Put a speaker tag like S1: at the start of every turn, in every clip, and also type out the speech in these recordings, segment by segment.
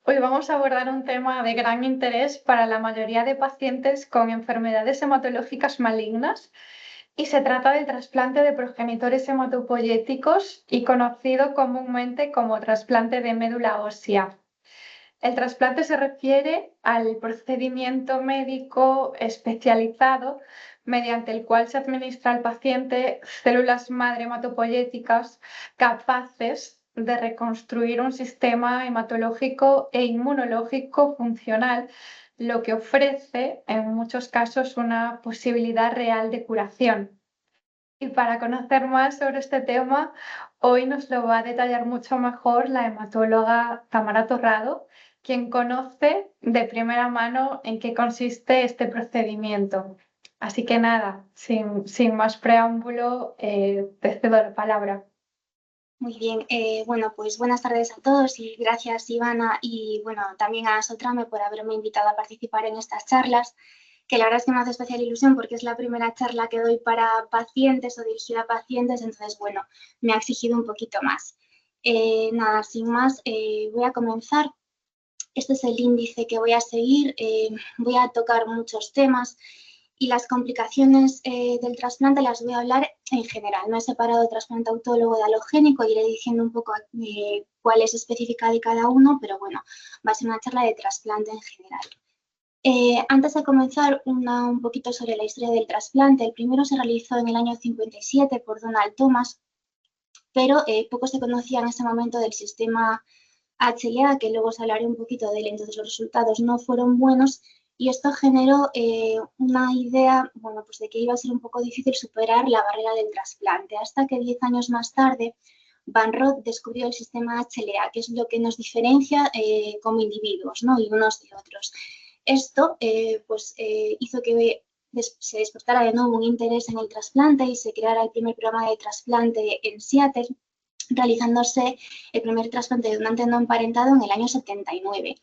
S1: Hoy vamos a abordar un tema de gran interés para la mayoría de pacientes con enfermedades hematológicas malignas y se trata del trasplante de progenitores hematopoyéticos y conocido comúnmente como trasplante de médula ósea. El trasplante se refiere al procedimiento médico especializado mediante el cual se administra al paciente células madre hematopoyéticas capaces de reconstruir un sistema hematológico e inmunológico funcional, lo que ofrece en muchos casos una posibilidad real de curación. Y para conocer más sobre este tema, hoy nos lo va a detallar mucho mejor la hematóloga Tamara Torrado, quien conoce de primera mano en qué consiste este procedimiento. Así que nada, sin más preámbulo, te cedo la palabra.
S2: Muy bien, bueno, pues buenas tardes a todos y gracias Ivana y bueno, también a Sotrame por haberme invitado a participar en estas charlas, que la verdad es que me hace especial ilusión porque es la primera charla que doy para pacientes o dirigida a pacientes, entonces bueno, me ha exigido un poquito más. Nada, sin más, voy a comenzar. Este es el índice que voy a seguir, voy a tocar muchos temas y las complicaciones del trasplante las voy a hablar en general. No he separado trasplante autólogo de alogénico, iré diciendo un poco cuál es específica de cada uno, pero bueno, va a ser una charla de trasplante en general. Antes de comenzar, un poquito sobre la historia del trasplante. El primero se realizó en el año 57 por Donald Thomas, pero poco se conocía en ese momento del sistema HLA, que luego os hablaré un poquito de él. Entonces los resultados no fueron buenos y esto generó una idea, bueno, pues de que iba a ser un poco difícil superar la barrera del trasplante, hasta que 10 años más tarde Van Rott descubrió el sistema HLA, que es lo que nos diferencia como individuos, ¿no? Y unos de otros. Esto hizo que se despertara de nuevo un interés en el trasplante y se creara el primer programa de trasplante en Seattle, realizándose el primer trasplante de donante no emparentado en el año 79.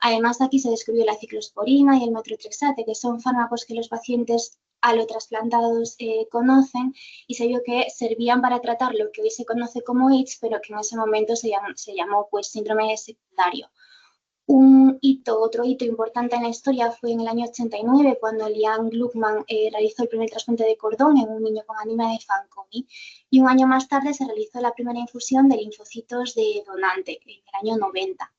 S2: Además, aquí se descubrió la ciclosporina y el metrotrexate, que son fármacos que los pacientes alotrasplantados conocen, y se vio que servían para tratar lo que hoy se conoce como AIDS, pero que en ese momento se llamó pues, síndrome secundario. Otro hito importante en la historia fue en el año 89, cuando Liam Gluckman realizó el primer trasplante de cordón en un niño con anemia de Fanconi, y un año más tarde se realizó la primera infusión de linfocitos de donante, en el año 90.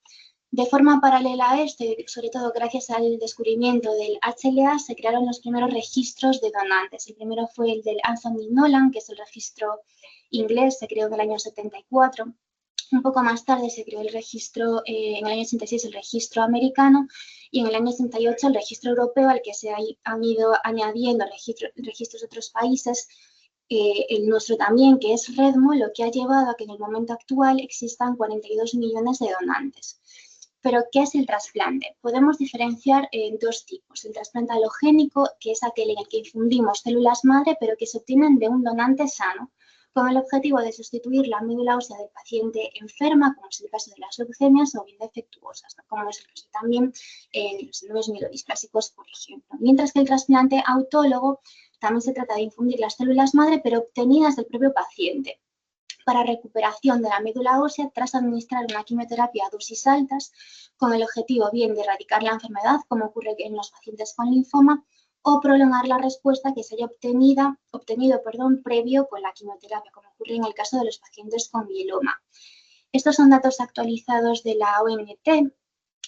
S2: De forma paralela a esto, y sobre todo gracias al descubrimiento del HLA, se crearon los primeros registros de donantes. El primero fue el del Anthony Nolan, que es el registro inglés, se creó en el año 74. Un poco más tarde se creó el registro, en el año 86 el registro americano, y en el año 68 el registro europeo, al que se han ido añadiendo registros de otros países, el nuestro también, que es REDMO, lo que ha llevado a que en el momento actual existan 42 millones de donantes. Pero, ¿qué es el trasplante? Podemos diferenciar en dos tipos. El trasplante alogénico, que es aquel en el que infundimos células madre, pero que se obtienen de un donante sano, con el objetivo de sustituir la médula ósea del paciente enferma, como es el caso de las leucemias, o bien defectuosas, ¿no? Como es el caso también en los síndromes mielodisplásicos, por ejemplo. Mientras que el trasplante autólogo también se trata de infundir las células madre, pero obtenidas del propio paciente, para recuperación de la médula ósea tras administrar una quimioterapia a dosis altas, con el objetivo bien de erradicar la enfermedad, como ocurre en los pacientes con linfoma, o prolongar la respuesta que se haya obtenido previo con la quimioterapia, como ocurre en el caso de los pacientes con mieloma. Estos son datos actualizados de la OMT,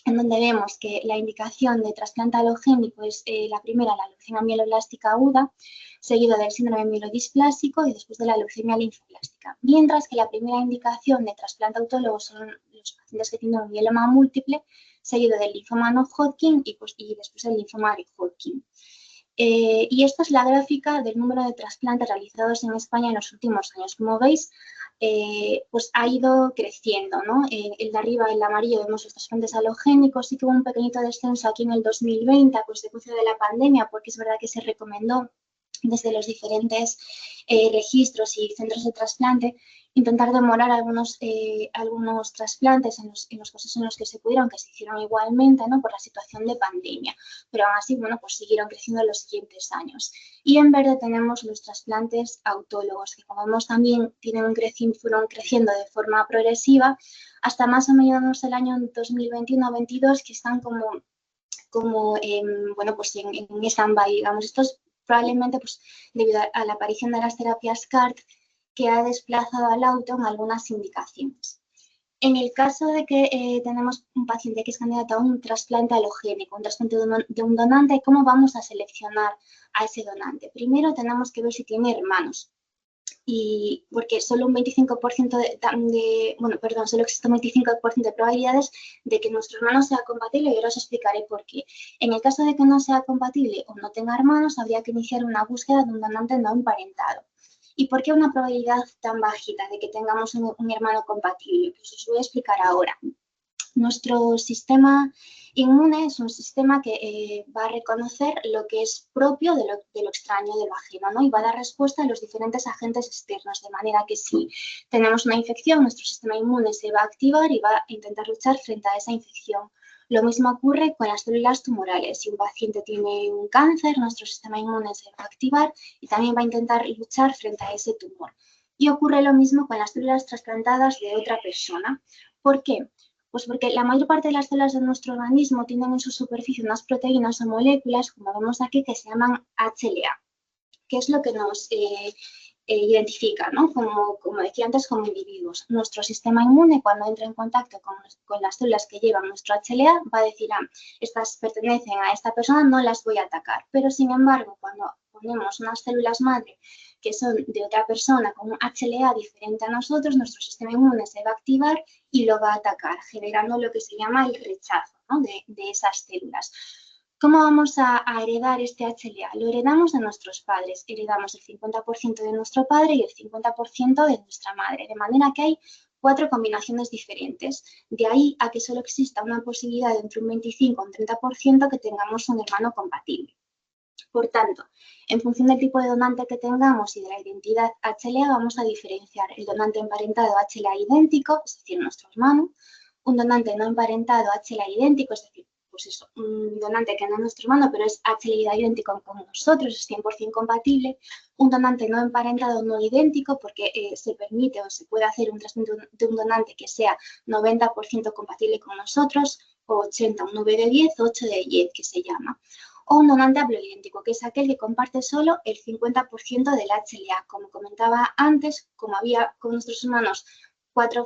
S2: en donde vemos que la indicación de trasplante alogénico es la primera, la leucemia mieloblástica aguda, seguido del síndrome mielodisplásico y después de la leucemia linfoblástica. Mientras que la primera indicación de trasplante autólogo son los pacientes que tienen un mieloma múltiple, seguido del linfoma no Hodgkin y después el linfoma de Hodgkin. Y esta es la gráfica del número de trasplantes realizados en España en los últimos años. Como veis, pues ha ido creciendo, ¿no? El de arriba, el amarillo, vemos los trasplantes halogénicos. Sí que hubo un pequeñito descenso aquí en el 2020 a consecuencia de la pandemia, porque es verdad que se recomendó desde los diferentes registros y centros de trasplante, intentar demorar algunos trasplantes en los casos en los que se pudieron, que se hicieron igualmente, ¿no? Por la situación de pandemia. Pero aún así, bueno, pues siguieron creciendo en los siguientes años. Y en verde tenemos los trasplantes autólogos, que como vemos también fueron creciendo de forma progresiva hasta más o menos el año 2021-22, que están bueno, pues en stand-by, digamos. Esto es probablemente pues, debido a la aparición de las terapias CAR-T, que ha desplazado al auto en algunas indicaciones. En el caso de que tenemos un paciente que es candidato a un trasplante alogénico, un trasplante de un donante, ¿cómo vamos a seleccionar a ese donante? Primero tenemos que ver si tiene hermanos. Y porque solo un 25% solo existe un 25% de probabilidades de que nuestro hermano sea compatible, y ahora os explicaré por qué. En el caso de que no sea compatible o no tenga hermanos, habría que iniciar una búsqueda de un donante no emparentado. ¿Y por qué una probabilidad tan bajita de que tengamos un hermano compatible? Pues os voy a explicar ahora. Nuestro sistema inmune es un sistema que va a reconocer lo que es propio de lo extraño del ajeno, ¿no? Y va a dar respuesta a los diferentes agentes externos, de manera que si tenemos una infección, nuestro sistema inmune se va a activar y va a intentar luchar frente a esa infección. Lo mismo ocurre con las células tumorales. Si un paciente tiene un cáncer, nuestro sistema inmune se va a activar y también va a intentar luchar frente a ese tumor. Y ocurre lo mismo con las células trasplantadas de otra persona. ¿Por qué? Pues porque la mayor parte de las células de nuestro organismo tienen en su superficie unas proteínas o moléculas, como vemos aquí, que se llaman HLA, que es lo que nos identifica, ¿no? Como decía antes, como individuos. Nuestro sistema inmune, cuando entra en contacto con las células que llevan nuestro HLA, va a decir, estas pertenecen a esta persona, no las voy a atacar. Pero, sin embargo, cuando ponemos unas células madre que son de otra persona con un HLA diferente a nosotros, nuestro sistema inmune se va a activar y lo va a atacar, generando lo que se llama el rechazo, ¿no? de esas células. ¿Cómo vamos a heredar este HLA? Lo heredamos de nuestros padres. Heredamos el 50% de nuestro padre y el 50% de nuestra madre, de manera que hay 4 combinaciones diferentes. De ahí a que solo exista una posibilidad de entre un 25 y un 30% que tengamos un hermano compatible. Por tanto, en función del tipo de donante que tengamos y de la identidad HLA, vamos a diferenciar el donante emparentado HLA idéntico, es decir, nuestro hermano, un donante no emparentado HLA idéntico, es decir, pues eso, un donante que no es nuestro hermano, pero es HLA idéntico con nosotros, es 100% compatible, un donante no emparentado no idéntico, porque se permite o se puede hacer un trasplante de un donante que sea 90% compatible con nosotros, o 80, un 9 de 10, 8 de 10, que se llama. O un donante haploidéntico, que es aquel que comparte solo el 50% del HLA. Como comentaba antes, como había con nuestros hermanos cuatro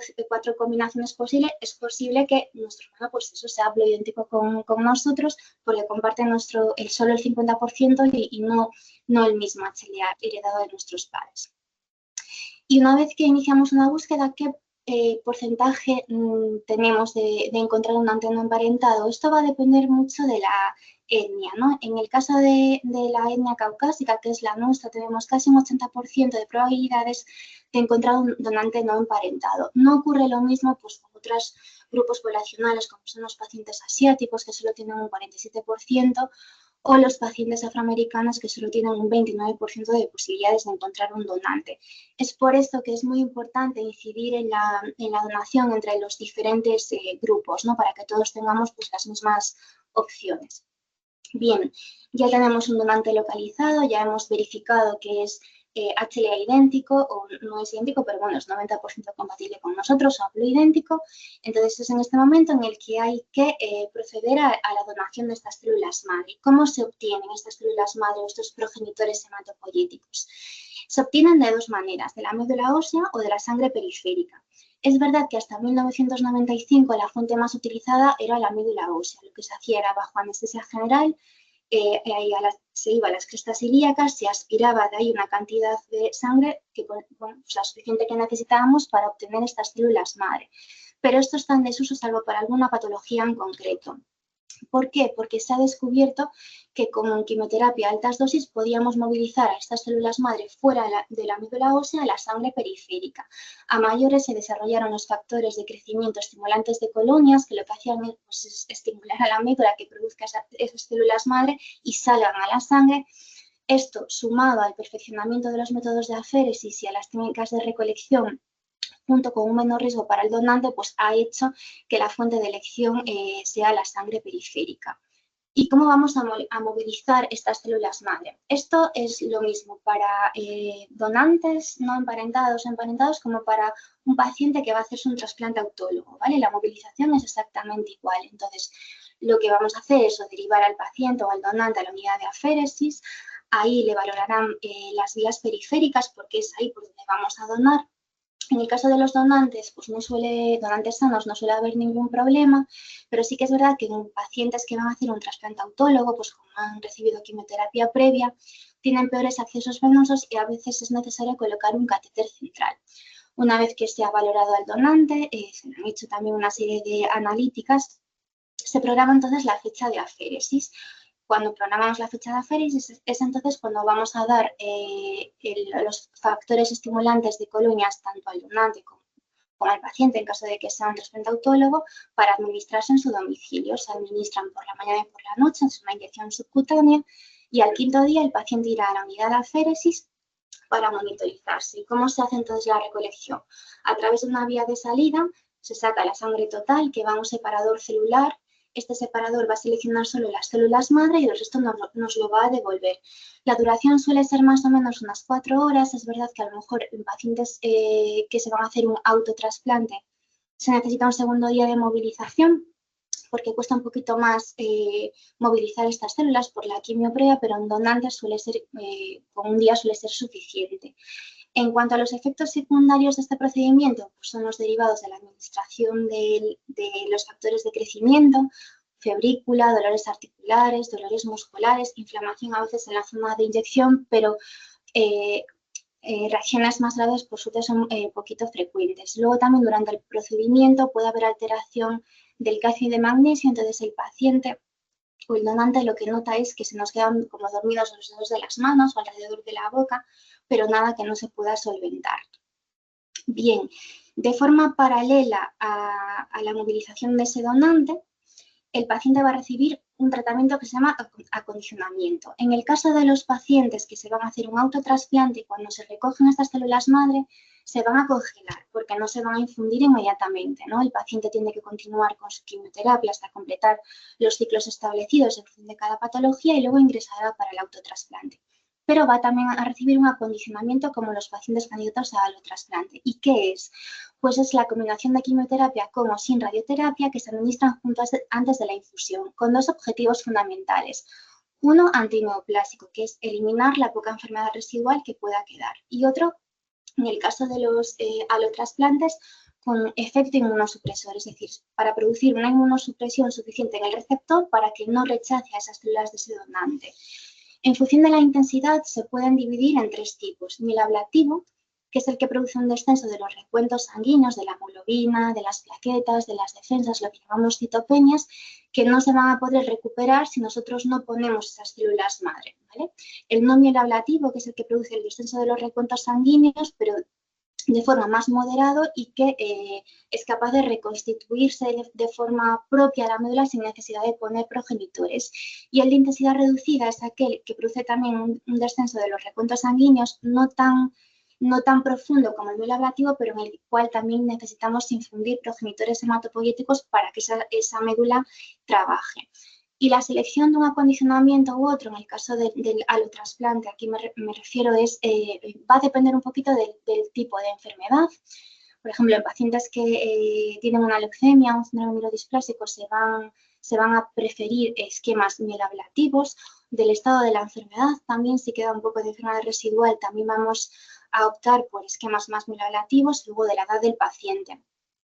S2: combinaciones posibles, es posible que nuestro hermano pues eso sea haploidéntico con nosotros, porque comparte solo el 50% y no el mismo HLA heredado de nuestros padres. Y una vez que iniciamos una búsqueda, ¿qué porcentaje tenemos de encontrar un donante no emparentado? Esto va a depender mucho de la etnia, ¿no? En el caso de la etnia caucásica, que es la nuestra, tenemos casi un 80% de probabilidades de encontrar un donante no emparentado. No ocurre lo mismo pues, con otros grupos poblacionales, como son los pacientes asiáticos, que solo tienen un 47%, o los pacientes afroamericanos, que solo tienen un 29% de posibilidades de encontrar un donante. Es por esto que es muy importante incidir en la donación entre los diferentes grupos, ¿no? Para que todos tengamos pues, las mismas opciones. Bien, ya tenemos un donante localizado, ya hemos verificado que es HLA idéntico o no es idéntico, pero bueno, es 90% compatible con nosotros o haploidéntico. Entonces es en este momento en el que hay que proceder a la donación de estas células madre. ¿Cómo se obtienen estas células madre o estos progenitores hematopoyéticos? Se obtienen de 2 maneras, de la médula ósea o de la sangre periférica. Es verdad que hasta 1995 la fuente más utilizada era la médula ósea. Lo que se hacía era bajo anestesia general, se iba a las crestas ilíacas, se aspiraba de ahí una cantidad de sangre que, bueno, pues la suficiente que necesitábamos para obtener estas células madre. Pero esto está en desuso salvo para alguna patología en concreto. ¿Por qué? Porque se ha descubierto que con quimioterapia a altas dosis podíamos movilizar a estas células madre fuera de la médula ósea a la sangre periférica. A mayores se desarrollaron los factores de crecimiento estimulantes de colonias, que lo que hacían pues, es estimular a la médula que produzca esas células madre y salgan a la sangre, Esto, sumado al perfeccionamiento de los métodos de aféresis y a las técnicas de recolección, junto con un menor riesgo para el donante, pues ha hecho que la fuente de elección sea la sangre periférica. ¿Y cómo vamos a movilizar estas células madre? Esto es lo mismo para donantes no emparentados o emparentados como para un paciente que va a hacerse un trasplante autólogo, ¿vale? La movilización es exactamente igual. Entonces, lo que vamos a hacer es derivar al paciente o al donante a la unidad de aféresis. Ahí le valorarán las vías periféricas porque es ahí por donde vamos a donar. En el caso de los donantes, pues donantes sanos no suele haber ningún problema, pero sí que es verdad que en pacientes que van a hacer un trasplante autólogo, pues como han recibido quimioterapia previa, tienen peores accesos venosos y a veces es necesario colocar un catéter central. Una vez que se ha valorado al donante, se le han hecho también una serie de analíticas, se programa entonces la fecha de aféresis. Cuando programamos la fecha de aféresis es entonces cuando vamos a dar los factores estimulantes de colonias tanto al donante como al paciente, en caso de que sea un trasplante autólogo, para administrarse en su domicilio. Se administran por la mañana y por la noche, es una inyección subcutánea, y al quinto día el paciente irá a la unidad de aféresis para monitorizarse. ¿Y cómo se hace entonces la recolección? A través de una vía de salida se saca la sangre total que va a un separador celular. Este separador va a seleccionar solo las células madre y el resto nos lo va a devolver. La duración suele ser más o menos unas 4 horas. Es verdad que a lo mejor en pacientes que se van a hacer un autotrasplante se necesita un segundo día de movilización porque cuesta un poquito más movilizar estas células por la quimioprea, pero en donantes suele ser, con un día suele ser suficiente. En cuanto a los efectos secundarios de este procedimiento, pues son los derivados de la administración de los factores de crecimiento, febrícula, dolores articulares, dolores musculares, inflamación a veces en la zona de inyección, pero reacciones más graves por suerte son poquito frecuentes. Luego también durante el procedimiento puede haber alteración del calcio y de magnesio, entonces el paciente o el donante lo que nota es que se nos quedan como dormidos los dedos de las manos o alrededor de la boca, pero nada que no se pueda solventar. Bien, de forma paralela a la movilización de ese donante, el paciente va a recibir un tratamiento que se llama acondicionamiento. En el caso de los pacientes que se van a hacer un autotrasplante, cuando se recogen estas células madre, se van a congelar porque no se van a infundir inmediatamente, ¿no? El paciente tiene que continuar con su quimioterapia hasta completar los ciclos establecidos en función de cada patología y luego ingresará para el autotrasplante. Pero va también a recibir un acondicionamiento como los pacientes candidatos a autotrasplante. ¿Y qué es? Pues es la combinación de quimioterapia con o sin radioterapia que se administran juntos antes de la infusión, con dos objetivos fundamentales. Uno, antineoplásico, que es eliminar la poca enfermedad residual que pueda quedar. Y otro, en el caso de los alotrasplantes, con efecto inmunosupresor, es decir, para producir una inmunosupresión suficiente en el receptor para que no rechace a esas células de ese donante. En función de la intensidad se pueden dividir en 3 tipos. Mielablativo, que es el que produce un descenso de los recuentos sanguíneos, de la hemoglobina, de las plaquetas, de las defensas, lo que llamamos citopenias, que no se van a poder recuperar si nosotros no ponemos esas células madre, ¿vale? El no mielablativo, que es el que produce el descenso de los recuentos sanguíneos, pero de forma más moderado y que es capaz de reconstituirse de forma propia la médula sin necesidad de poner progenitores. Y el de intensidad reducida es aquel que produce también un descenso de los recuentos sanguíneos no tan profundo como el mielablativo, pero en el cual también necesitamos infundir progenitores hematopoyéticos para que esa médula trabaje. Y la selección de un acondicionamiento u otro, en el caso del alotrasplante, aquí me refiero, va a depender un poquito del tipo de enfermedad. Por ejemplo, en pacientes que tienen una leucemia, un síndrome mielodisplásico, se van a preferir esquemas mielablativos. Del estado de la enfermedad, también si queda un poco de enfermedad residual, también vamos a optar por esquemas más mielablativos, luego de la edad del paciente.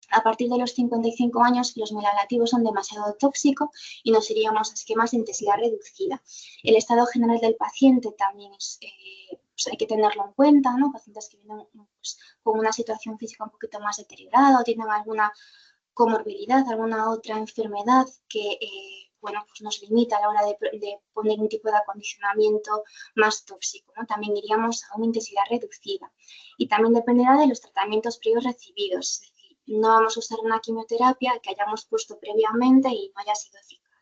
S2: A partir de los 55 años, los mielablativos son demasiado tóxicos y nos iríamos a esquemas de intensidad reducida. El estado general del paciente también pues hay que tenerlo en cuenta, ¿no? Pacientes que vienen pues, con una situación física un poquito más deteriorada o tienen alguna comorbilidad, alguna otra enfermedad que pues nos limita a la hora de poner un tipo de acondicionamiento más tóxico, ¿no? También iríamos a una intensidad reducida. Y también dependerá de los tratamientos previos recibidos. Es decir, no vamos a usar una quimioterapia que hayamos puesto previamente y no haya sido eficaz.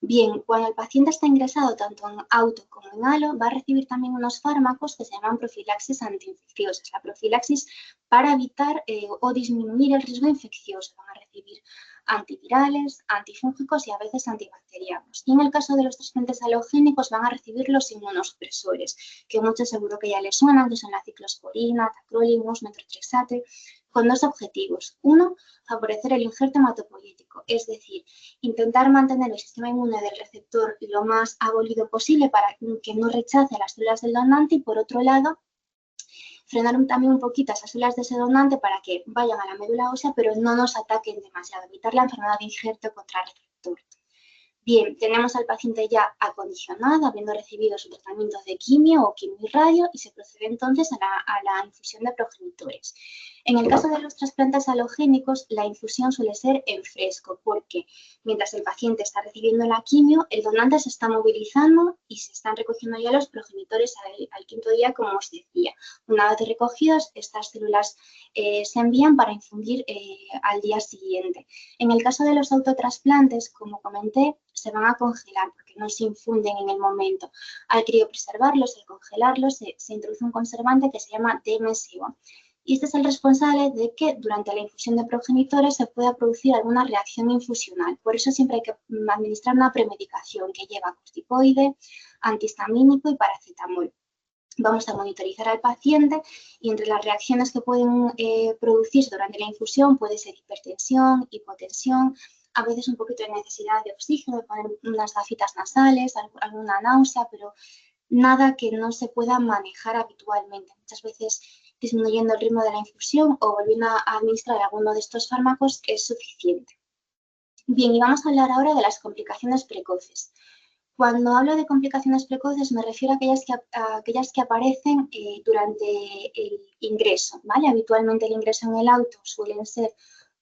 S2: Bien, cuando el paciente está ingresado tanto en auto como en halo, va a recibir también unos fármacos que se llaman profilaxis antiinfecciosas. La profilaxis para evitar o disminuir el riesgo infeccioso. Van a recibir antivirales, antifúngicos y a veces antibacterianos. Y en el caso de los trasplantes halogénicos van a recibir los inmunosupresores, que muchos seguro que ya les suenan, que son la ciclosporina, tacrolimus, metrotrexate, con dos objetivos. Uno, favorecer el injerto hematopoyético, es decir, intentar mantener el sistema inmune del receptor lo más abolido posible para que no rechace las células del donante y, por otro lado, frenar también un poquito esas células de ese donante para que vayan a la médula ósea, pero no nos ataquen demasiado, evitar la enfermedad de injerto contra el receptor. Bien, tenemos al paciente ya acondicionado, habiendo recibido su tratamiento de quimio o quimio-radio, y se procede entonces a la infusión de progenitores. En el caso de los trasplantes halogénicos, la infusión suele ser en fresco, porque mientras el paciente está recibiendo la quimio, el donante se está movilizando y se están recogiendo ya los progenitores al quinto día, como os decía. Una vez recogidos, estas células se envían para infundir al día siguiente. En el caso de los autotrasplantes, como comenté, se van a congelar porque no se infunden en el momento. Al criopreservarlos, al congelarlos, se introduce un conservante que se llama DMSO. Y este es el responsable de que durante la infusión de progenitores se pueda producir alguna reacción infusional. Por eso siempre hay que administrar una premedicación que lleva corticoide, antihistamínico y paracetamol. Vamos a monitorizar al paciente y entre las reacciones que pueden producirse durante la infusión puede ser hipertensión, hipotensión, a veces un poquito de necesidad de oxígeno, de poner unas gafitas nasales, alguna náusea, pero nada que no se pueda manejar habitualmente. Muchas veces disminuyendo el ritmo de la infusión o volviendo a administrar alguno de estos fármacos es suficiente. Bien, y vamos a hablar ahora de las complicaciones precoces. Cuando hablo de complicaciones precoces me refiero a aquellas que aparecen durante el ingreso, ¿vale? Habitualmente el ingreso en el auto suelen ser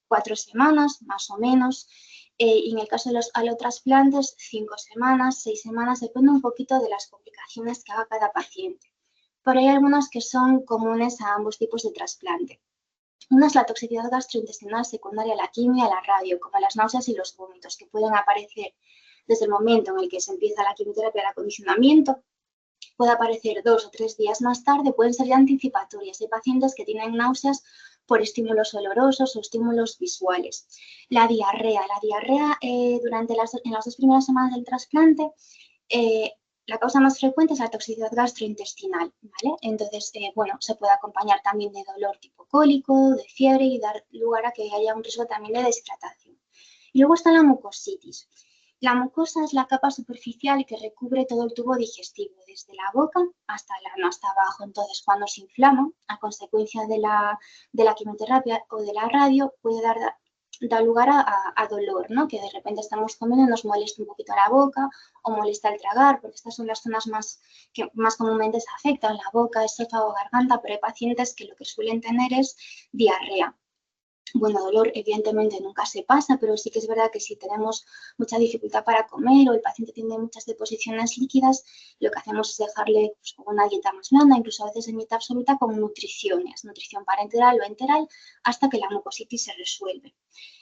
S2: 4 semanas, más o menos, y en el caso de los alotrasplantes, 5 semanas, 6 semanas, depende un poquito de las complicaciones que haga cada paciente. Pero hay algunas que son comunes a ambos tipos de trasplante. Una es la toxicidad gastrointestinal secundaria a la quimio y a la radio, como las náuseas y los vómitos, que pueden aparecer desde el momento en el que se empieza la quimioterapia, el acondicionamiento, puede aparecer 2 o 3 días más tarde, pueden ser ya anticipatorias. Hay pacientes que tienen náuseas por estímulos olorosos o estímulos visuales. La diarrea en las 2 primeras semanas del trasplante, la causa más frecuente es la toxicidad gastrointestinal, ¿vale? Entonces, bueno, se puede acompañar también de dolor tipo cólico, de fiebre y dar lugar a que haya un riesgo también de deshidratación. Y luego está la mucositis. La mucosa es la capa superficial que recubre todo el tubo digestivo, desde la boca hasta el ano, hasta abajo. Entonces, cuando se inflama, a consecuencia de la quimioterapia o de la radio, puede dar lugar a dolor, ¿no? Que de repente estamos comiendo y nos molesta un poquito la boca o molesta el tragar, porque estas son las zonas que más comúnmente se afectan, la boca, esófago, garganta, pero hay pacientes que lo que suelen tener es diarrea. Bueno, dolor evidentemente nunca se pasa, pero sí que es verdad que si tenemos mucha dificultad para comer o el paciente tiene muchas deposiciones líquidas, lo que hacemos es dejarle pues, una dieta más blanda, incluso a veces en dieta absoluta con nutriciones, nutrición parenteral o enteral, hasta que la mucositis se resuelve.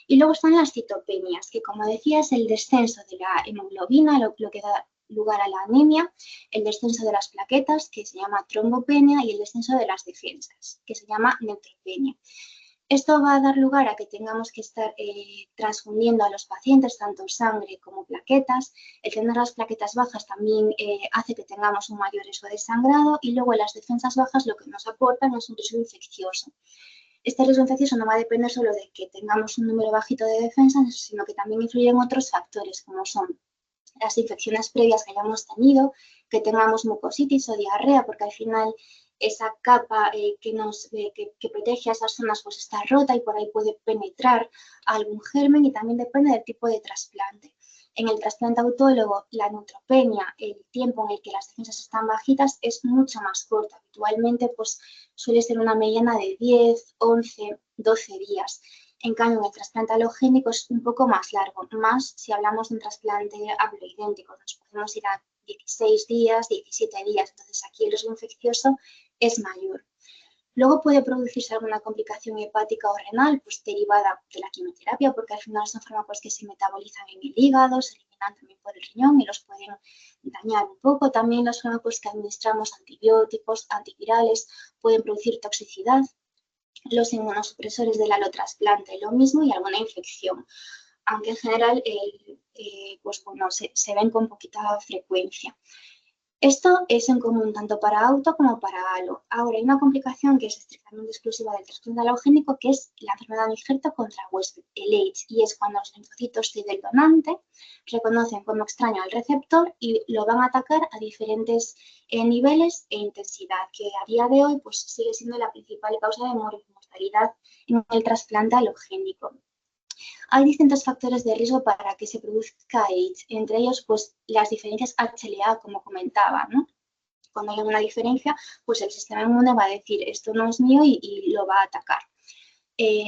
S2: Y luego están las citopenias, que como decía es el descenso de la hemoglobina, lo que da lugar a la anemia, el descenso de las plaquetas, que se llama trombopenia, y el descenso de las defensas, que se llama neutropenia. Esto va a dar lugar a que tengamos que estar transfundiendo a los pacientes tanto sangre como plaquetas. El tener las plaquetas bajas también hace que tengamos un mayor riesgo de sangrado y luego las defensas bajas lo que nos aportan es un riesgo infeccioso. Este riesgo infeccioso no va a depender solo de que tengamos un número bajito de defensas, sino que también influyen otros factores como son las infecciones previas que hayamos tenido, que tengamos mucositis o diarrea, porque al final esa capa que protege a esas zonas pues está rota y por ahí puede penetrar algún germen y también depende del tipo de trasplante. En el trasplante autólogo, la neutropenia, el tiempo en el que las defensas están bajitas es mucho más corto. Habitualmente pues, suele ser una mediana de 10, 11, 12 días. En cambio, en el trasplante halogénico es un poco más largo, más si hablamos de un trasplante haploidéntico. Nos podemos ir a 16 días, 17 días. Entonces, aquí el riesgo infeccioso es mayor. Luego puede producirse alguna complicación hepática o renal, pues derivada de la quimioterapia, porque al final son fármacos que se metabolizan en el hígado, se eliminan también por el riñón y los pueden dañar un poco. También los fármacos que administramos, antibióticos, antivirales, pueden producir toxicidad. Los inmunosupresores del alotrasplante, lo mismo, y alguna infección, aunque en general pues bueno, se ven con poquita frecuencia. Esto es en común tanto para auto como para alo. Ahora, hay una complicación que es estrictamente exclusiva del trasplante alogénico, que es la enfermedad de injerto contra huésped, el AIDS, y es cuando los linfocitos T del donante reconocen como extraño al receptor y lo van a atacar a diferentes niveles e intensidad, que a día de hoy pues, sigue siendo la principal causa de mortalidad en el trasplante alogénico. Hay distintos factores de riesgo para que se produzca AIDS, entre ellos pues las diferencias HLA, como comentaba, ¿no? Cuando hay una diferencia, pues el sistema inmune va a decir esto no es mío y lo va a atacar.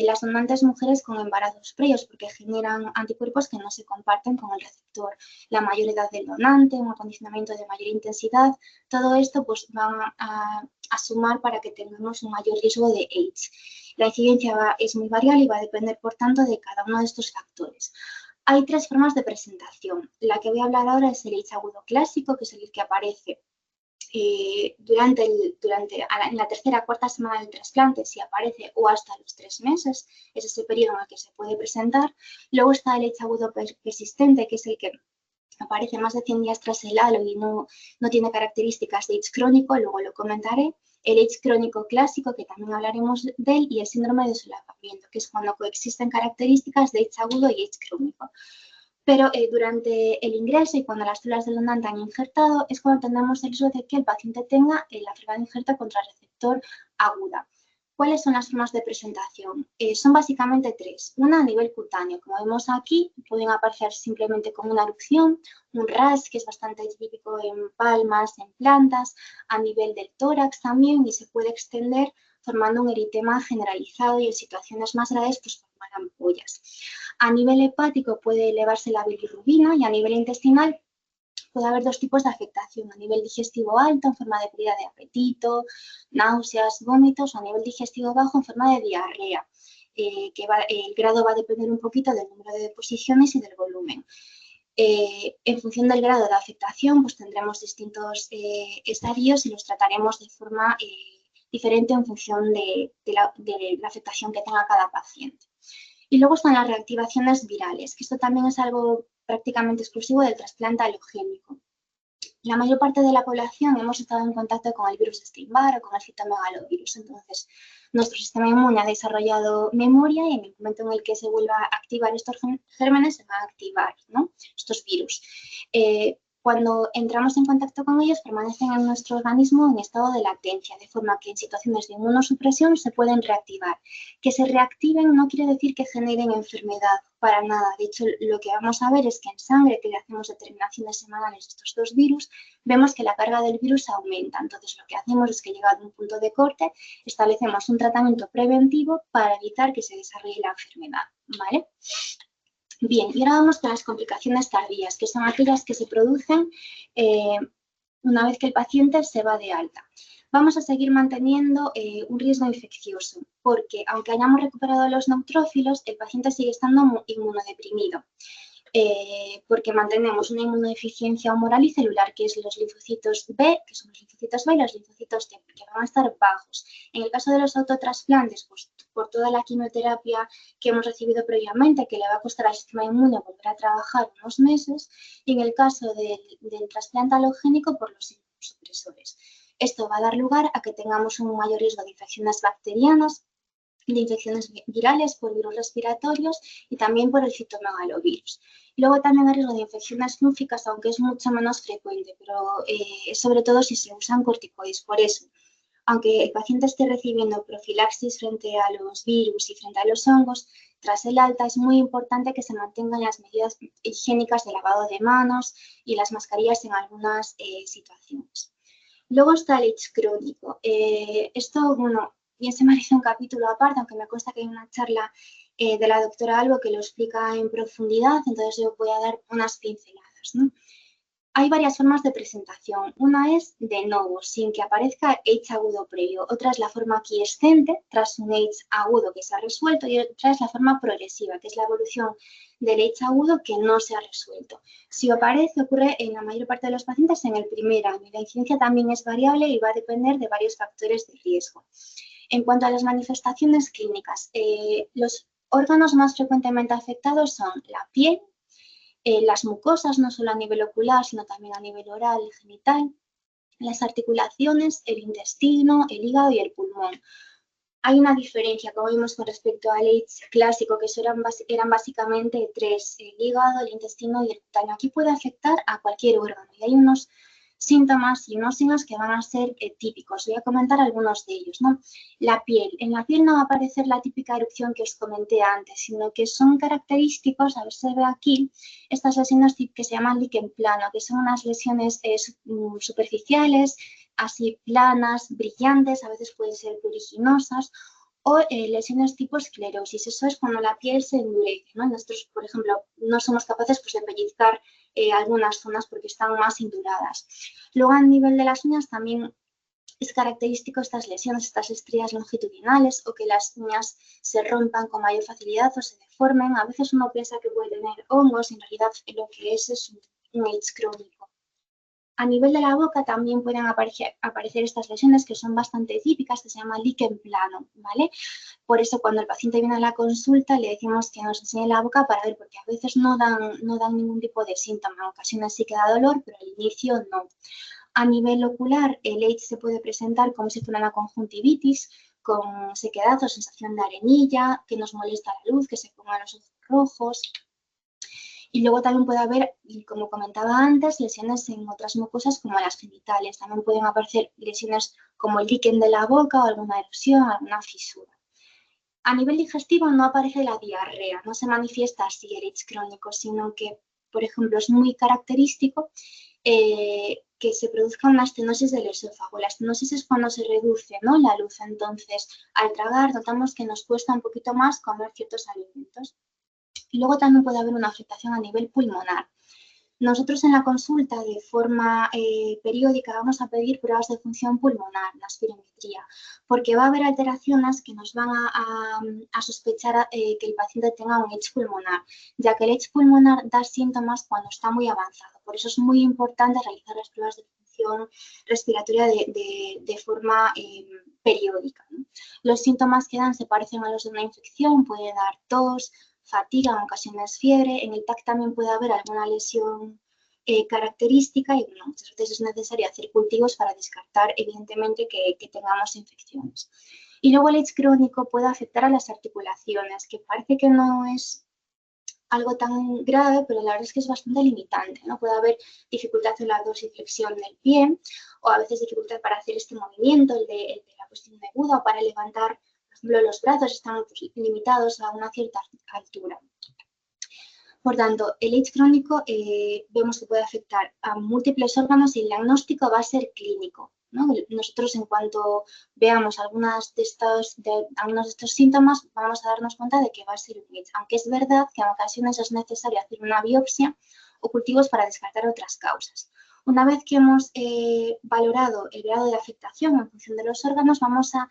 S2: Las donantes mujeres con embarazos previos, porque generan anticuerpos que no se comparten con el receptor, la mayor edad del donante, un acondicionamiento de mayor intensidad, todo esto pues va a sumar para que tengamos un mayor riesgo de AIDS. La incidencia es muy variable y va a depender, por tanto, de cada uno de estos factores. Hay tres formas de presentación. La que voy a hablar ahora es el AIDS agudo clásico, que es el que aparece en la tercera o cuarta semana del trasplante, si aparece, o hasta los 3 meses, es ese periodo en el que se puede presentar. Luego está el AIDS agudo persistente, que es el que aparece más de 100 días tras el halo y no tiene características de AIDS crónico, luego lo comentaré. El AIDS crónico clásico, que también hablaremos de él, y el síndrome de solapamiento, que es cuando coexisten características de AIDS agudo y AIDS crónico. Pero durante el ingreso y cuando las células del donante han injertado es cuando tenemos el riesgo de que el paciente tenga la enfermedad de injerto contra receptor aguda. ¿Cuáles son las formas de presentación? Son básicamente tres. Una a nivel cutáneo, como vemos aquí, pueden aparecer simplemente como una erupción, un rash, que es bastante típico en palmas, en plantas, a nivel del tórax también, y se puede extender formando un eritema generalizado y en situaciones más graves pues formar ampollas. A nivel hepático puede elevarse la bilirrubina y a nivel intestinal puede haber dos tipos de afectación, a nivel digestivo alto en forma de pérdida de apetito, náuseas, vómitos, o a nivel digestivo bajo en forma de diarrea, el grado va a depender un poquito del número de deposiciones y del volumen. En función del grado de afectación, pues tendremos distintos estadios y los trataremos de forma diferente en función de la afectación que tenga cada paciente. Y luego están las reactivaciones virales, que esto también es algo prácticamente exclusivo del trasplante alogénico. La mayor parte de la población hemos estado en contacto con el virus de Epstein-Barr o con el citomegalovirus, entonces nuestro sistema inmune ha desarrollado memoria y en el momento en el que se vuelva a activar estos gérmenes se van a activar, ¿no?, estos virus. Cuando entramos en contacto con ellos, permanecen en nuestro organismo en estado de latencia, de forma que en situaciones de inmunosupresión se pueden reactivar. Que se reactiven no quiere decir que generen enfermedad, para nada. De hecho, lo que vamos a ver es que en sangre, que le hacemos determinaciones semanales de estos dos virus, vemos que la carga del virus aumenta. Entonces, lo que hacemos es que, llegado a un punto de corte, establecemos un tratamiento preventivo para evitar que se desarrolle la enfermedad, ¿vale? Bien, y ahora vamos con las complicaciones tardías, que son aquellas que se producen una vez que el paciente se va de alta. Vamos a seguir manteniendo un riesgo infeccioso, porque aunque hayamos recuperado los neutrófilos, el paciente sigue estando inmunodeprimido, porque mantenemos una inmunodeficiencia humoral y celular, que es los linfocitos B, que son los linfocitos B, y los linfocitos T, que van a estar bajos. En el caso de los autotrasplantes, pues por toda la quimioterapia que hemos recibido previamente, que le va a costar al sistema inmune volver a trabajar unos meses, y en el caso del trasplante alogénico, por los inmunosupresores. Esto va a dar lugar a que tengamos un mayor riesgo de infecciones bacterianas, de infecciones virales por virus respiratorios y también por el citomegalovirus. Luego también hay riesgo de infecciones fúngicas, aunque es mucho menos frecuente, pero sobre todo si se usan corticoides. Por eso, aunque el paciente esté recibiendo profilaxis frente a los virus y frente a los hongos, tras el alta es muy importante que se mantengan las medidas higiénicas de lavado de manos y las mascarillas en algunas situaciones. Luego está el AIDS crónico. Esto, bueno, bien se merece un capítulo aparte, aunque me consta que hay una charla de la doctora Albo que lo explica en profundidad, entonces yo voy a dar unas pinceladas, ¿no? Hay varias formas de presentación. Una es de novo, sin que aparezca H agudo previo. Otra es la forma quiescente, tras un H agudo que se ha resuelto. Y otra es la forma progresiva, que es la evolución del H agudo que no se ha resuelto. Si aparece, ocurre en la mayor parte de los pacientes en el primer año. La incidencia también es variable y va a depender de varios factores de riesgo. En cuanto a las manifestaciones clínicas, los órganos más frecuentemente afectados son la piel, las mucosas, no solo a nivel ocular, sino también a nivel oral y genital, las articulaciones, el intestino, el hígado y el pulmón. Hay una diferencia, como vimos, con respecto al AIDS clásico, que eran básicamente tres: el hígado, el intestino y el cutáneo. Aquí puede afectar a cualquier órgano y hay unos síntomas y unos signos que van a ser típicos. Voy a comentar algunos de ellos, ¿no? La piel. En la piel no va a aparecer la típica erupción que os comenté antes, sino que son característicos, a ver si se ve aquí, estas lesiones que se llaman líquen plano, que son unas lesiones superficiales, así planas, brillantes, a veces pueden ser pruriginosas, o lesiones tipo esclerosis. Eso es cuando la piel se endurece, ¿no? Nosotros, por ejemplo, no somos capaces pues, de pellizcar algunas zonas porque están más induradas. Luego, a nivel de las uñas, también es característico estas lesiones, estas estrías longitudinales, o que las uñas se rompan con mayor facilidad o se deformen. A veces uno piensa que puede tener hongos, en realidad lo que es un AIDS crónico. A nivel de la boca también pueden aparecer estas lesiones que son bastante típicas, que se llama líquen plano, ¿vale? Por eso cuando el paciente viene a la consulta le decimos que nos enseñe la boca para ver, porque a veces no dan ningún tipo de síntoma, en ocasiones sí que da dolor, pero al inicio no. A nivel ocular, el AIDS se puede presentar como si fuera una conjuntivitis, con sequedad o sensación de arenilla, que nos molesta la luz, que se pongan los ojos rojos. Y luego también puede haber, como comentaba antes, lesiones en otras mucosas como las genitales. También pueden aparecer lesiones como el líquen de la boca o alguna erosión, alguna fisura. A nivel digestivo no aparece la diarrea, no se manifiesta así el AIDS crónico, sino que, por ejemplo, es muy característico que se produzca una estenosis del esófago. La estenosis es cuando se reduce, ¿no?, la luz. Entonces, al tragar notamos que nos cuesta un poquito más comer ciertos alimentos. Y luego también puede haber una afectación a nivel pulmonar. Nosotros en la consulta de forma periódica vamos a pedir pruebas de función pulmonar, la espirometría, porque va a haber alteraciones que nos van a sospechar que el paciente tenga un AIDS pulmonar, ya que el AIDS pulmonar da síntomas cuando está muy avanzado. Por eso es muy importante realizar las pruebas de función respiratoria de forma periódica, ¿no? Los síntomas que dan se parecen a los de una infección, puede dar tos, fatiga, en ocasiones fiebre. En el TAC también puede haber alguna lesión característica y bueno, muchas veces es necesario hacer cultivos para descartar evidentemente que tengamos infecciones. Y luego el AIDS crónico puede afectar a las articulaciones, que parece que no es algo tan grave, pero la verdad es que es bastante limitante, ¿no? Puede haber dificultad en la dorsiflexión del pie, o a veces dificultad para hacer este movimiento, el de la posición aguda, o para levantar, por ejemplo, los brazos están limitados a una cierta altura. Por tanto, el AIDS crónico vemos que puede afectar a múltiples órganos y el diagnóstico va a ser clínico, ¿no? Nosotros, en cuanto veamos algunos de estos síntomas, vamos a darnos cuenta de que va a ser un AIDS, aunque es verdad que en ocasiones es necesario hacer una biopsia o cultivos para descartar otras causas. Una vez que hemos valorado el grado de afectación en función de los órganos, vamos a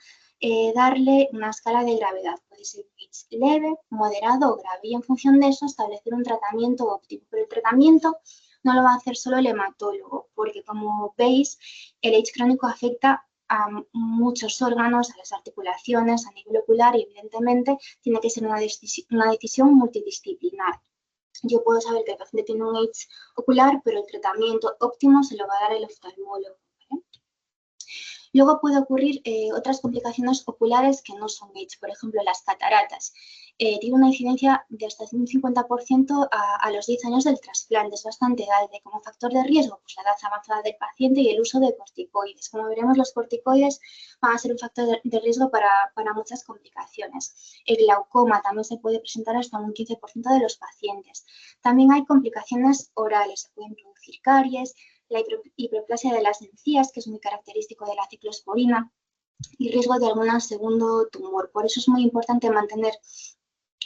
S2: darle una escala de gravedad. Puede ser AIDS leve, moderado o grave, y en función de eso establecer un tratamiento óptimo. Pero el tratamiento no lo va a hacer solo el hematólogo, porque como veis, el AIDS crónico afecta a muchos órganos, a las articulaciones, a nivel ocular, y evidentemente tiene que ser una decisión multidisciplinar. Yo puedo saber que el paciente tiene un AIDS ocular, pero el tratamiento óptimo se lo va a dar el oftalmólogo, ¿vale? Luego puede ocurrir otras complicaciones oculares que no son AIDS, por ejemplo, las cataratas. Tiene una incidencia de hasta un 50% a los 10 años del trasplante, es bastante alta. Como factor de riesgo, pues la edad avanzada del paciente y el uso de corticoides. Como veremos, los corticoides van a ser un factor de riesgo para muchas complicaciones. El glaucoma también se puede presentar hasta un 15% de los pacientes. También hay complicaciones orales, se pueden producir caries, la hiperplasia de las encías, que es muy característico de la ciclosporina, y riesgo de algún segundo tumor. Por eso es muy importante mantener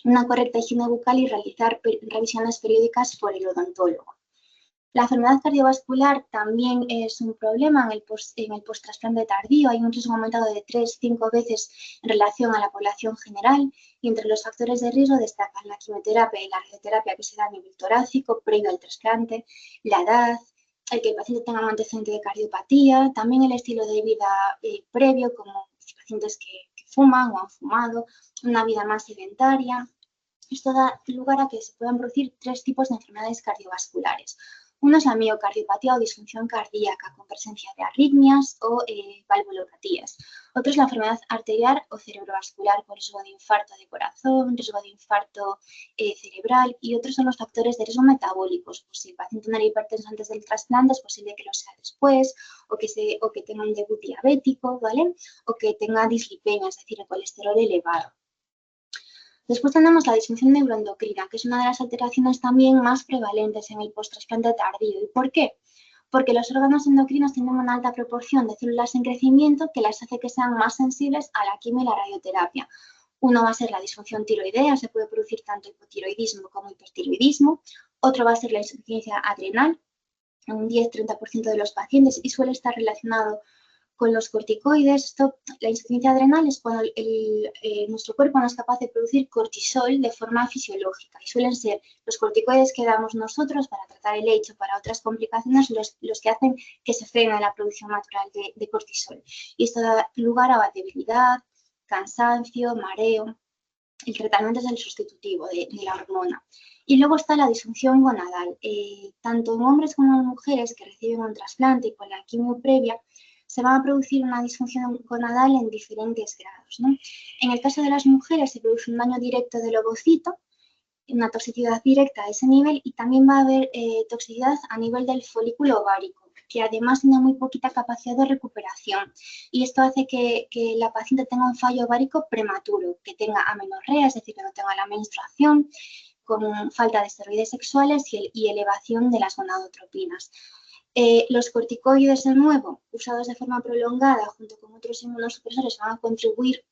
S2: una correcta higiene bucal y realizar revisiones periódicas por el odontólogo. La enfermedad cardiovascular también es un problema en el post-trasplante tardío. Hay un riesgo aumentado de 3-5 veces en relación a la población general y entre los factores de riesgo destacan la quimioterapia y la radioterapia que se da a nivel torácico previo al trasplante, la edad, el que el paciente tenga un antecedente de cardiopatía, también el estilo de vida previo, como pacientes que fuman o han fumado, una vida más sedentaria. Esto da lugar a que se puedan producir 3 tipos de enfermedades cardiovasculares. Uno es la miocardiopatía o disfunción cardíaca con presencia de arritmias o valvulopatías. Otro es la enfermedad arterial o cerebrovascular con riesgo de infarto de corazón, riesgo de infarto cerebral, y otros son los factores de riesgo metabólicos. Pues si el paciente no era hipertenso antes del trasplante, es posible que lo sea después, o que tenga un debut diabético, ¿vale? O que tenga dislipemia, es decir, el colesterol elevado. Después tenemos la disfunción neuroendocrina, que es una de las alteraciones también más prevalentes en el post-trasplante tardío. ¿Y por qué? Porque los órganos endocrinos tienen una alta proporción de células en crecimiento que las hace que sean más sensibles a la quimio y la radioterapia. Uno va a ser la disfunción tiroidea, se puede producir tanto hipotiroidismo como hipertiroidismo. Otro va a ser la insuficiencia adrenal, en un 10-30% de los pacientes, y suele estar relacionado con los corticoides. La insuficiencia adrenal es cuando nuestro cuerpo no es capaz de producir cortisol de forma fisiológica, y suelen ser los corticoides que damos nosotros para tratar el AIDS o para otras complicaciones los que hacen que se frene la producción natural de cortisol. Y esto da lugar a debilidad, cansancio, mareo. El tratamiento es el sustitutivo de la hormona. Y luego está la disfunción gonadal. Tanto en hombres como en mujeres que reciben un trasplante y con la quimio previa, se va a producir una disfunción gonadal en diferentes grados, ¿no? En el caso de las mujeres se produce un daño directo del ovocito, una toxicidad directa a ese nivel, y también va a haber toxicidad a nivel del folículo ovárico, que además tiene muy poquita capacidad de recuperación. Y esto hace que la paciente tenga un fallo ovárico prematuro, que tenga amenorrea, es decir, que no tenga la menstruación, con falta de esteroides sexuales y elevación de las gonadotropinas. Los corticoides, de nuevo, usados de forma prolongada junto con otros inmunosupresores, van a contribuir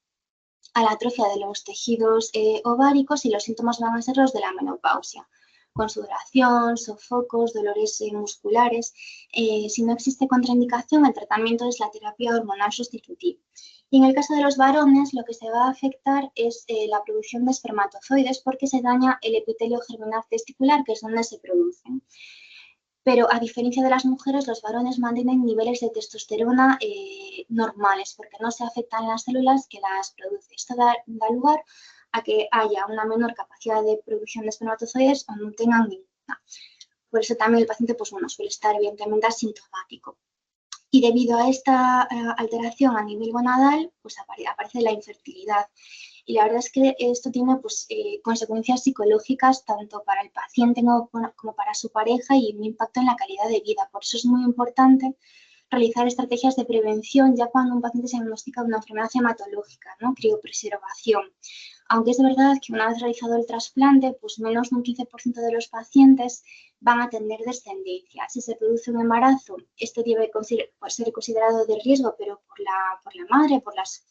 S2: a la atrofia de los tejidos ováricos, y los síntomas van a ser los de la menopausia, con sudoración, sofocos, dolores musculares. Si no existe contraindicación, el tratamiento es la terapia hormonal sustitutiva. Y en el caso de los varones, lo que se va a afectar es la producción de espermatozoides, porque se daña el epitelio germinal testicular, que es donde se producen. Pero a diferencia de las mujeres, los varones mantienen niveles de testosterona normales, porque no se afectan las células que las producen. Esto da lugar a que haya una menor capacidad de producción de espermatozoides o no tengan ninguna. Por eso también el paciente suele estar evidentemente asintomático. Y debido a esta alteración a nivel gonadal, aparece la infertilidad. Y la verdad es que esto tiene consecuencias psicológicas tanto para el paciente como para su pareja, y un impacto en la calidad de vida. Por eso es muy importante realizar estrategias de prevención ya cuando un paciente se diagnostica una enfermedad hematológica, ¿no? Criopreservación. Aunque es verdad que una vez realizado el trasplante, menos de un 15% de los pacientes van a tener descendencia. Si se produce un embarazo, este debe ser considerado de riesgo, pero por la madre, por las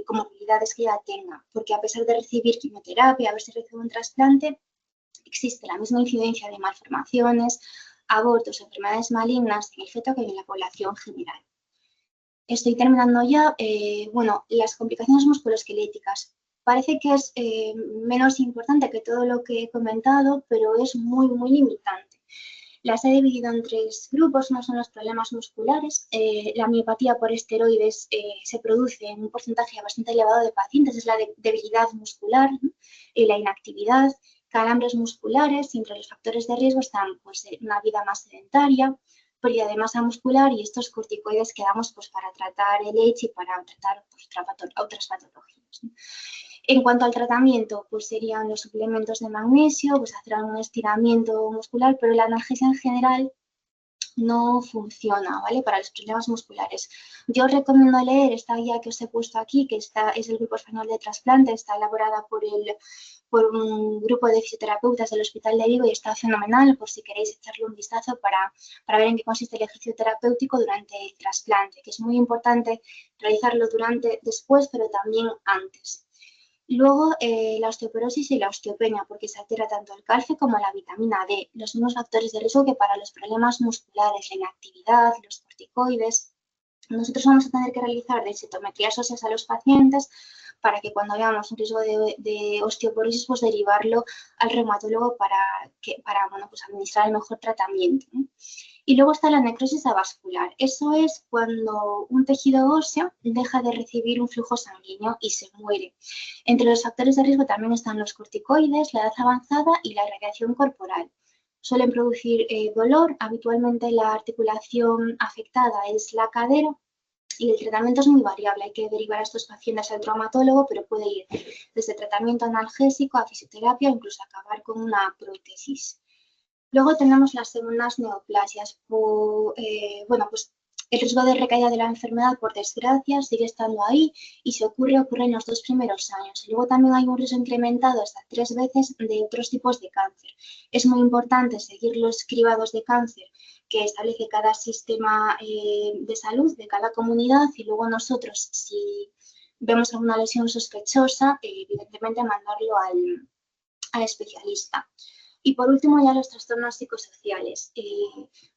S2: comorbilidades que ella tenga, porque a pesar de recibir quimioterapia, haberse recibido un trasplante, existe la misma incidencia de malformaciones, abortos, enfermedades malignas en el feto que en la población general. Estoy terminando ya. Las complicaciones musculoesqueléticas. Parece que es menos importante que todo lo que he comentado, pero es muy, muy limitante. Las he dividido en 3 grupos. Uno son los problemas musculares. La miopatía por esteroides se produce en un porcentaje bastante elevado de pacientes. Es la debilidad muscular, ¿no? Y la inactividad, calambres musculares, y entre los factores de riesgo están una vida más sedentaria, pérdida de masa muscular y estos corticoides que damos para tratar el AIDS y para tratar otras patologías, ¿no? En cuanto al tratamiento, serían los suplementos de magnesio, hacer un estiramiento muscular, pero la analgesia en general no funciona, ¿vale? Para los problemas musculares. Yo os recomiendo leer esta guía que os he puesto aquí, que es del Grupo Español de Trasplante, está elaborada por un grupo de fisioterapeutas del Hospital de Vigo, y está fenomenal por si queréis echarle un vistazo para ver en qué consiste el ejercicio terapéutico durante el trasplante, que es muy importante realizarlo después, pero también antes. Luego, la osteoporosis y la osteopenia, porque se altera tanto el calcio como la vitamina D, los mismos factores de riesgo que para los problemas musculares, la inactividad, los corticoides. Nosotros vamos a tener que realizar densitometrías óseas a los pacientes para que cuando veamos un riesgo de osteoporosis, pues derivarlo al reumatólogo para bueno, pues administrar el mejor tratamiento, ¿no? Y luego está la necrosis avascular. Eso es cuando un tejido óseo deja de recibir un flujo sanguíneo y se muere. Entre los factores de riesgo también están los corticoides, la edad avanzada y la radiación corporal. Suelen producir dolor. Habitualmente la articulación afectada es la cadera y el tratamiento es muy variable. Hay que derivar a estos pacientes al traumatólogo, pero puede ir desde tratamiento analgésico a fisioterapia o incluso acabar con una prótesis. Luego tenemos las segundas neoplasias. Bueno, pues el riesgo de recaída de la enfermedad, por desgracia, sigue estando ahí y si ocurre en los 2 primeros años. Y luego también hay un riesgo incrementado hasta 3 veces de otros tipos de cáncer. Es muy importante seguir los cribados de cáncer que establece cada sistema de salud de cada comunidad y luego nosotros, si vemos alguna lesión sospechosa, evidentemente mandarlo al especialista. Y por último, ya los trastornos psicosociales.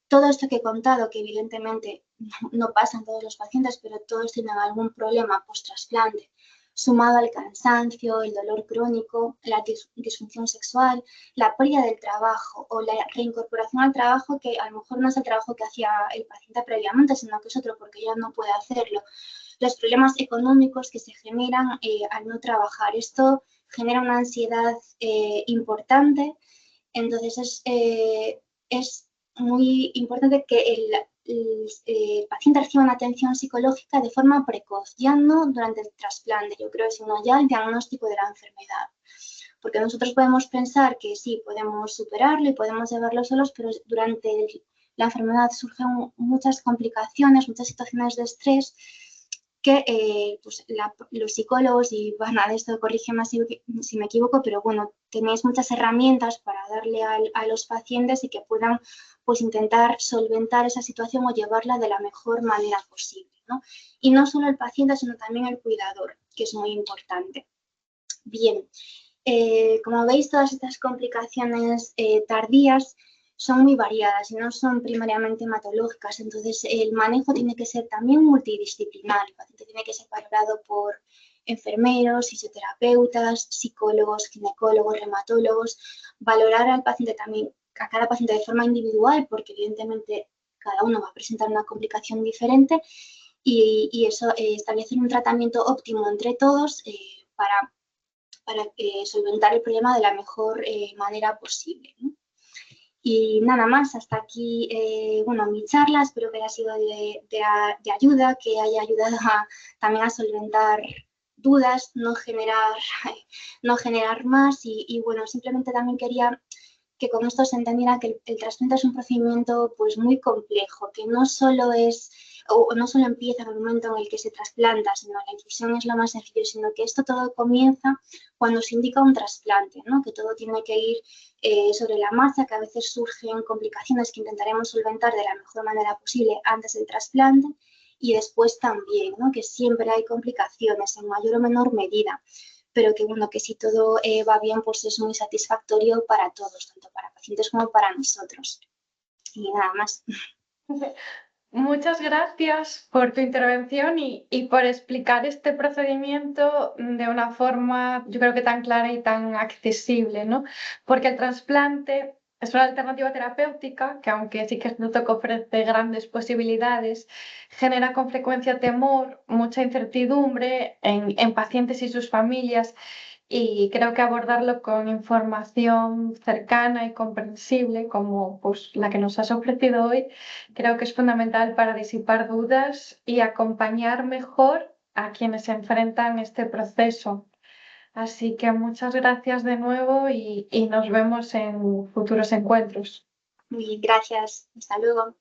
S2: Todo esto que he contado, que evidentemente no pasa en todos los pacientes, pero todos tienen algún problema post-trasplante, sumado al cansancio, el dolor crónico, la disfunción sexual, la pérdida del trabajo o la reincorporación al trabajo, que a lo mejor no es el trabajo que hacía el paciente previamente, sino que es otro porque ya no puede hacerlo. Los problemas económicos que se generan al no trabajar. Esto genera una ansiedad importante. Entonces, es muy importante que el paciente reciba una atención psicológica de forma precoz, ya no durante el trasplante, yo creo, sino ya el diagnóstico de la enfermedad. Porque nosotros podemos pensar que sí, podemos superarlo y podemos llevarlo solos, pero durante la enfermedad surgen muchas complicaciones, muchas situaciones de estrés que pues los psicólogos, y van a esto, corrígeme si me equivoco, pero bueno, tenéis muchas herramientas para darle a los pacientes y que puedan pues intentar solventar esa situación o llevarla de la mejor manera posible, ¿no? Y no solo el paciente, sino también el cuidador, que es muy importante. Bien, como veis, todas estas complicaciones tardías son muy variadas y no son primariamente hematológicas, entonces el manejo tiene que ser también multidisciplinar. El paciente tiene que ser valorado por enfermeros, fisioterapeutas, psicólogos, ginecólogos, reumatólogos, valorar al paciente también, a cada paciente de forma individual, porque evidentemente cada uno va a presentar una complicación diferente y eso, establecer un tratamiento óptimo entre todos para solventar el problema de la mejor manera posible, ¿no? Y nada más, hasta aquí, bueno, mi charla. Espero que haya sido de ayuda, que haya ayudado también a solventar dudas, no generar, no generar más y bueno, simplemente también quería que con esto se entendiera que el trasplante es un procedimiento pues muy complejo, que no solo es o no solo empieza en el momento en el que se trasplanta, sino la infusión es lo más sencillo, sino que esto todo comienza cuando se indica un trasplante, ¿no? Que todo tiene que ir sobre la marcha, que a veces surgen complicaciones que intentaremos solventar de la mejor manera posible antes del trasplante y después también, ¿no? Que siempre hay complicaciones en mayor o menor medida, pero que bueno, que si todo va bien, pues es muy satisfactorio para todos, tanto para pacientes como para nosotros. Y nada más.
S1: Muchas gracias por tu intervención y por explicar este procedimiento de una forma, yo creo que tan clara y tan accesible, ¿no? Porque el trasplante es una alternativa terapéutica que, aunque sí que es cierto que ofrece grandes posibilidades, genera con frecuencia temor, mucha incertidumbre en pacientes y sus familias. Y creo que abordarlo con información cercana y comprensible, como pues, la que nos has ofrecido hoy, creo que es fundamental para disipar dudas y acompañar mejor a quienes se enfrentan este proceso. Así que muchas gracias de nuevo y nos vemos en futuros encuentros.
S2: Muy bien, gracias. Hasta luego.